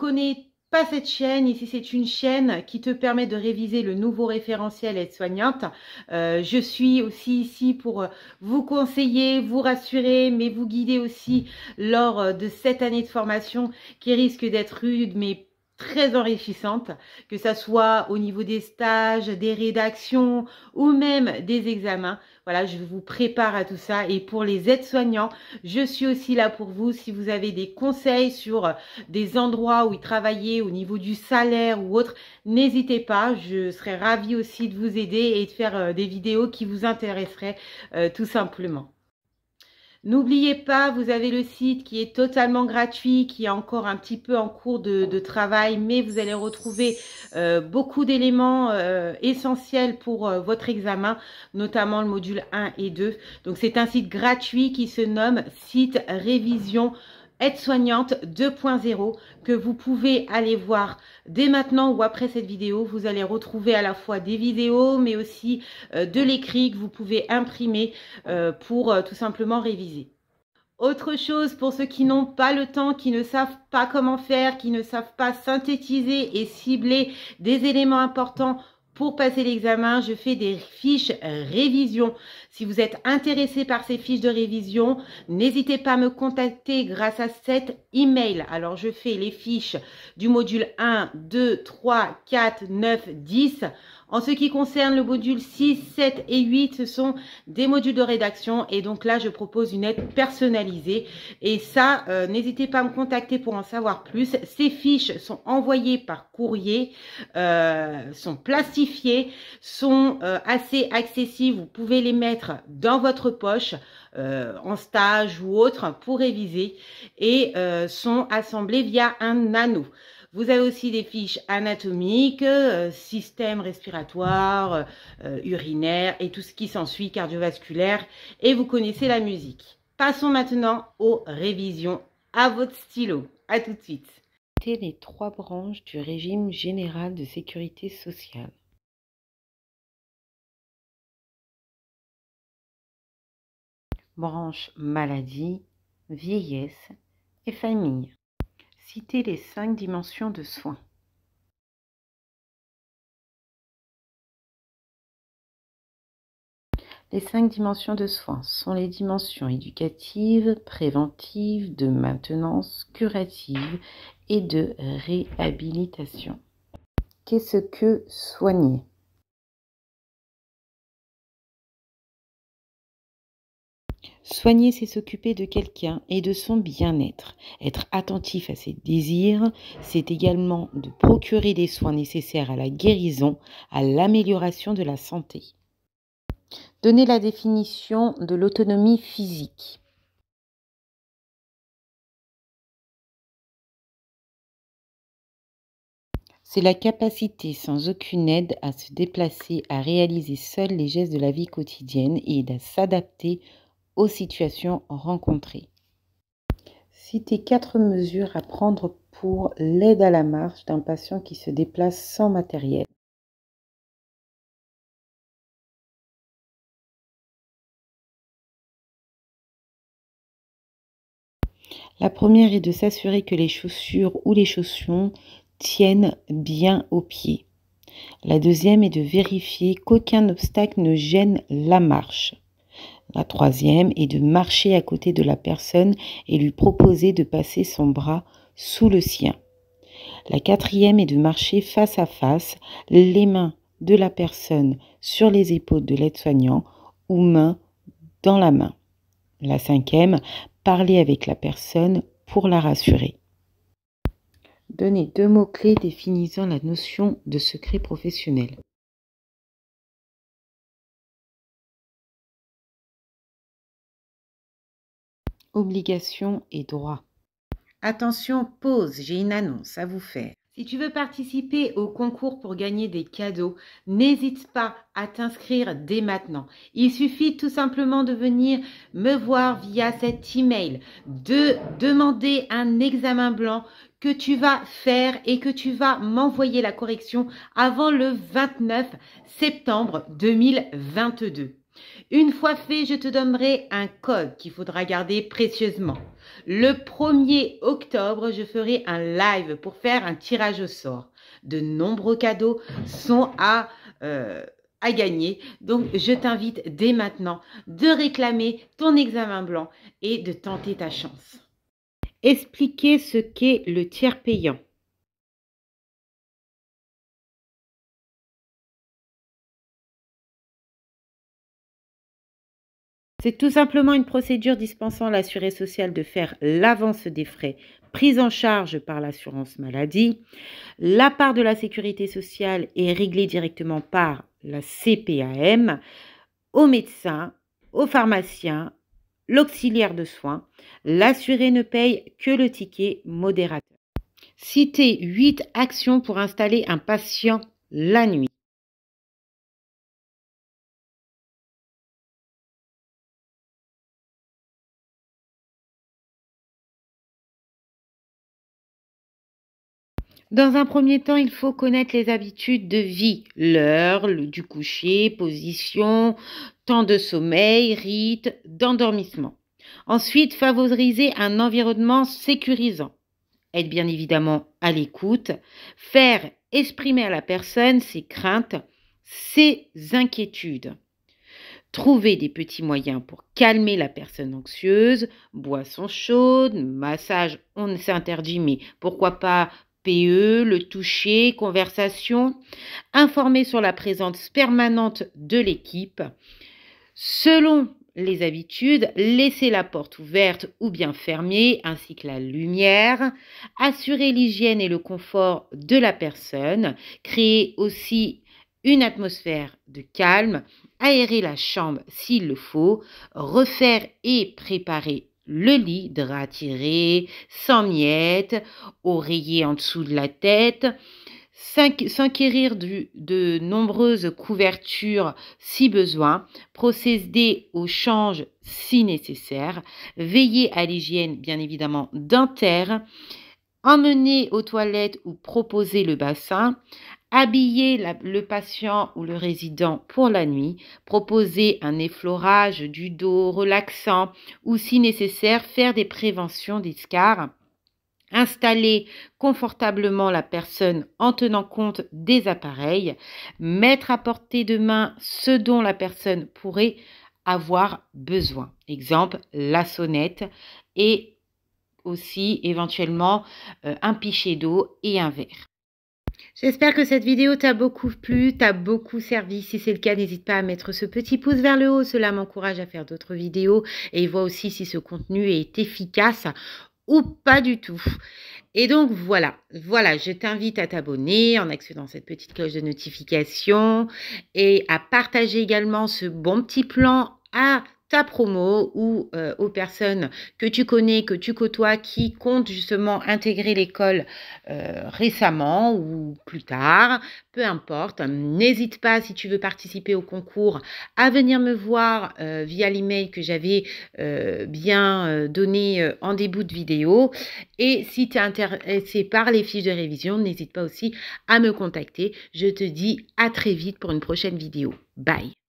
connais pas cette chaîne, ici c'est une chaîne qui te permet de réviser le nouveau référentiel aide-soignante. Je suis aussi ici pour vous conseiller, vous rassurer, mais vous guider aussi lors de cette année de formation qui risque d'être rude, mais très enrichissante, que ça soit au niveau des stages, des rédactions ou même des examens. Voilà, je vous prépare à tout ça. Et pour les aides-soignants, je suis aussi là pour vous. Si vous avez des conseils sur des endroits où y travailler, au niveau du salaire ou autre, n'hésitez pas. Je serai ravie aussi de vous aider et de faire des vidéos qui vous intéresseraient tout simplement. N'oubliez pas, vous avez le site qui est totalement gratuit, qui est encore un petit peu en cours de travail, mais vous allez retrouver beaucoup d'éléments essentiels pour votre examen, notamment le module 1 et 2. Donc c'est un site gratuit qui se nomme Site Révision Aide-soignante 2.0 que vous pouvez aller voir dès maintenant ou après cette vidéo. Vous allez retrouver à la fois des vidéos mais aussi de l'écrit que vous pouvez imprimer pour tout simplement réviser. Autre chose pour ceux qui n'ont pas le temps, qui ne savent pas comment faire, qui ne savent pas synthétiser et cibler des éléments importants pour passer l'examen, je fais des fiches révision. Si vous êtes intéressé par ces fiches de révision, n'hésitez pas à me contacter grâce à cet email. Alors, je fais les fiches du module 1, 2, 3, 4, 9, 10. En ce qui concerne le module 6, 7 et 8, ce sont des modules de rédaction. Et donc là, je propose une aide personnalisée. Et ça, n'hésitez pas à me contacter pour en savoir plus. Ces fiches sont envoyées par courrier, sont plastifiées, sont assez accessibles. Vous pouvez les mettre dans votre poche, en stage ou autre, pour réviser. Et sont assemblées via un anneau. Vous avez aussi des fiches anatomiques, système respiratoire, urinaire et tout ce qui s'ensuit, cardiovasculaire. Et vous connaissez la musique. Passons maintenant aux révisions à votre stylo. À tout de suite. Les 3 branches du régime général de sécurité sociale. Branche maladie, vieillesse et famille. Citez les 5 dimensions de soins. Les 5 dimensions de soins sont les dimensions éducatives, préventives, de maintenance, curative et de réhabilitation. Qu'est-ce que soigner? Soigner, c'est s'occuper de quelqu'un et de son bien-être. Être attentif à ses désirs, c'est également de procurer des soins nécessaires à la guérison, à l'amélioration de la santé. Donner la définition de l'autonomie physique. C'est la capacité sans aucune aide à se déplacer, à réaliser seul les gestes de la vie quotidienne et à s'adapter aux situations rencontrées. Citez 4 mesures à prendre pour l'aide à la marche d'un patient qui se déplace sans matériel. La première est de s'assurer que les chaussures ou les chaussons tiennent bien aux pieds. La deuxième est de vérifier qu'aucun obstacle ne gêne la marche. La troisième est de marcher à côté de la personne et lui proposer de passer son bras sous le sien. La quatrième est de marcher face à face, les mains de la personne sur les épaules de l'aide-soignant ou main dans la main. La cinquième, parler avec la personne pour la rassurer. Donnez 2 mots-clés définissant la notion de secret professionnel. Obligations et droits. Attention, pause, j'ai une annonce à vous faire. Si tu veux participer au concours pour gagner des cadeaux, n'hésite pas à t'inscrire dès maintenant. Il suffit tout simplement de venir me voir via cet email, de demander un examen blanc que tu vas faire et que tu vas m'envoyer la correction avant le 29 septembre 2022. Une fois fait, je te donnerai un code qu'il faudra garder précieusement. Le 1er octobre, je ferai un live pour faire un tirage au sort. De nombreux cadeaux sont à gagner. Donc, je t'invite dès maintenant de réclamer ton examen blanc et de tenter ta chance. Expliquer ce qu'est le tiers payant. C'est tout simplement une procédure dispensant l'assuré social de faire l'avance des frais pris en charge par l'assurance maladie. La part de la sécurité sociale est réglée directement par la CPAM, au médecin, au pharmacien, l'auxiliaire de soins. L'assuré ne paye que le ticket modérateur. Citer 8 actions pour installer un patient la nuit. Dans un premier temps, il faut connaître les habitudes de vie, l'heure du coucher, position, temps de sommeil, rythme, d'endormissement. Ensuite, favoriser un environnement sécurisant. Être bien évidemment à l'écoute, faire exprimer à la personne ses craintes, ses inquiétudes. Trouver des petits moyens pour calmer la personne anxieuse, boisson chaude, massage, on s'est interdit, mais pourquoi pas PE, le toucher, conversation, informer sur la présence permanente de l'équipe. Selon les habitudes, laisser la porte ouverte ou bien fermée, ainsi que la lumière, assurer l'hygiène et le confort de la personne, créer aussi une atmosphère de calme, aérer la chambre s'il le faut, refaire et préparer le lit, drap tiré, sans miettes, oreiller en dessous de la tête, s'enquérir de nombreuses couvertures si besoin, procéder au change si nécessaire, veiller à l'hygiène bien évidemment dentaire, emmener aux toilettes ou proposer le bassin, habiller le patient ou le résident pour la nuit, proposer un effleurage du dos relaxant ou si nécessaire faire des préventions d'escarres, installer confortablement la personne en tenant compte des appareils, mettre à portée de main ce dont la personne pourrait avoir besoin. Exemple, la sonnette et aussi éventuellement un pichet d'eau et un verre. J'espère que cette vidéo t'a beaucoup plu, t'a beaucoup servi. Si c'est le cas, n'hésite pas à mettre ce petit pouce vers le haut. Cela m'encourage à faire d'autres vidéos et vois aussi si ce contenu est efficace ou pas du tout. Et donc voilà, je t'invite à t'abonner en actionnant cette petite cloche de notification et à partager également ce bon petit plan à ta promo ou aux personnes que tu connais, que tu côtoies, qui comptent justement intégrer l'école récemment ou plus tard, peu importe. N'hésite pas, si tu veux participer au concours, à venir me voir via l'email que j'avais bien donné en début de vidéo. Et si tu es intéressé par les fiches de révision, n'hésite pas aussi à me contacter. Je te dis à très vite pour une prochaine vidéo. Bye!